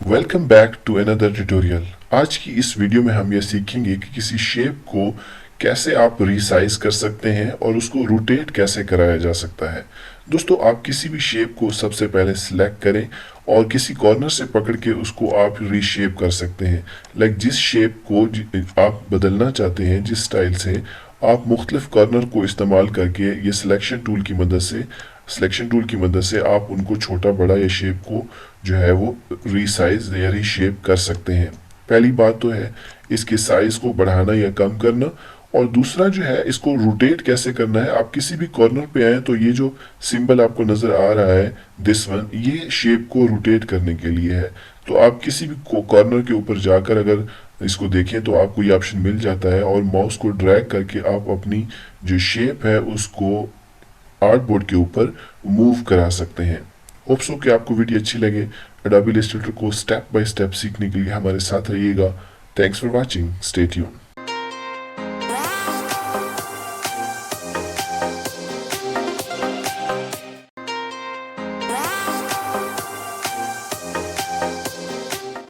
Welcome back to another tutorial. आज की इस वीडियो में हम यह सीखेंगे कि किसी शेप को कैसे आप रिसाइज कर सकते हैं और उसको रोटेट कैसे कराया जा सकता है। दोस्तों, आप किसी भी शेप को सबसे पहले सिलेक्ट करें और किसी कॉर्नर से पकड़ के उसको आप रीशेप कर सकते हैं। जिस शेप को आप बदलना चाहते हैं, जिस स्टाइल से, आप मुख्तलिफ कॉर्नर को इस्तेमाल करके ये सिलेक्शन टूल की मदद से आप उनको छोटा बड़ा या शेप को जो है वो रीसाइज या रीशेप कर सकते हैं। पहली बात तो है इसके साइज को बढ़ाना या कम करना, और दूसरा जो है इसको रोटेट कैसे करना है। आप किसी भी कॉर्नर पे आए तो ये जो सिंबल आपको नजर आ रहा है, दिस वन, ये शेप को रोटेट करने के लिए है। तो आप किसी भी कॉर्नर के ऊपर जाकर अगर इसको देखें तो आपको ये ऑप्शन मिल जाता है, और माउस को ड्रैग करके आप अपनी जो शेप है उसको आर्टबोर्ड के ऊपर मूव करा सकते हैं। होप सो कि आपको वीडियो अच्छी लगे। एडोबी इलस्ट्रेटर को स्टेप बाय स्टेप सीखने के लिए हमारे साथ रहिएगा। Thanks for watching, stay tuned.